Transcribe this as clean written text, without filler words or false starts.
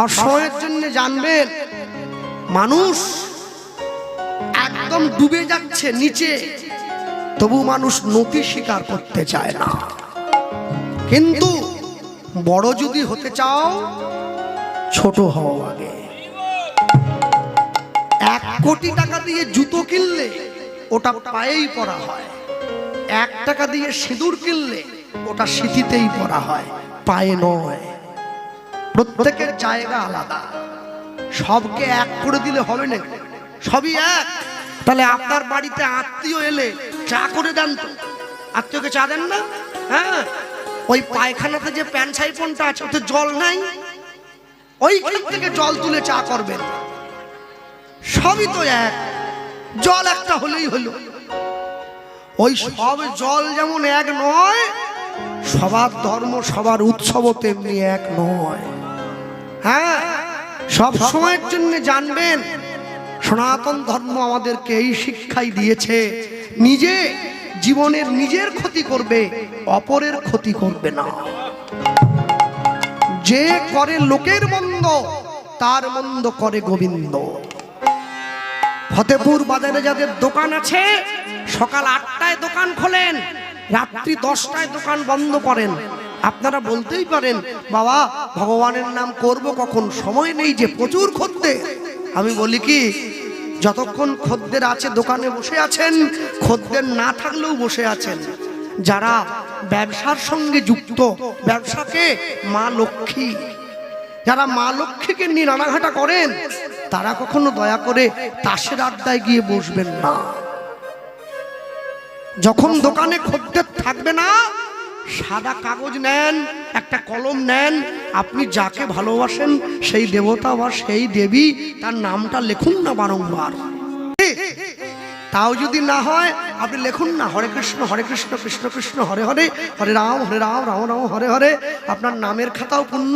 সব সময়ের জন্য জানবেন, মানুষ একদম ডুবে যাচ্ছে নিচে, তবু মানুষ নতি স্বীকার করতে চায় না। কিন্তু বড় যদি হতে চাও, ছোট হও আগে। 1 কোটি টাকা দিয়ে জুতো কিনলে ওটা পায়েই পরা হয়, 1 টাকা দিয়ে সিঁদুর কিনলে ওটা সিঁথিতেই পরা হয়, পায়ে নয়। প্রত্যেকের জায়গা আলাদা, সবকে এক করে দিলে হবে না, সবই এক। তাহলে আপনার বাড়িতে আত্মীয় এলে চা করে দেন তো, আত্মীয়কে চা দেন না? হ্যাঁ, ওই পায়খানাতে যে প্যান্ট সাইফনটা আছে ওতে জল নাই, ওইখান থেকে জল তুলে চা করবেন। সবই তো এক, জল একটা হলেই হলো। ওই সব জল যেমন এক নয়, সবার ধর্ম সবার উৎসব তেমনি এক নয়। হ্যাঁ, সব সময়ের জন্য জানবেন, সনাতন ধর্ম আমাদেরকে এই শিক্ষাই দিয়েছে, নিজে জীবনের নিজের ক্ষতি করবে, অপরের ক্ষতি করবে না। যে করে লোকের মন্দ, তার মন্দ করে গোবিন্দ। ফতেপুর বাজারে যাদের দোকান আছে, সকাল 8টায় দোকান খোলেন, রাত্রি 10টায় দোকান বন্ধ করেন। আপনারা বলতেই পারেন, বাবা ভগবানের নাম করব কখন, সময় নেই যে, প্রচুর খদ্দের। আমি বলি কি, যতক্ষণ খদ্দের আছে দোকানে বসে আছেন, খদ্দের না থাকলেও বসে আছেন। যারা ব্যবসার সঙ্গে যুক্ত, ব্যবসাকে মা লক্ষ্মী, যারা মা লক্ষ্মীকে নিয়ে রানাঘাটা করেন, তারা কখনো দয়া করে তাসের আড্ডায় গিয়ে বসবেন না। যখন দোকানে খদ্দের থাকবে না, সাদা কাগজ নেন, একটা কলম নেন, আপনি যাকে ভালোবাসেন সেই দেবতা বা সেই দেবী, তার নামটা লিখুন না বারংবার। তাও যদি না হয়, আপনি লিখুন না হরে কৃষ্ণ কৃষ্ণ কৃষ্ণ হরে হরে, হরে রাম রাম রাম হরে হরে। আপনার নামের খাতাও পূর্ণ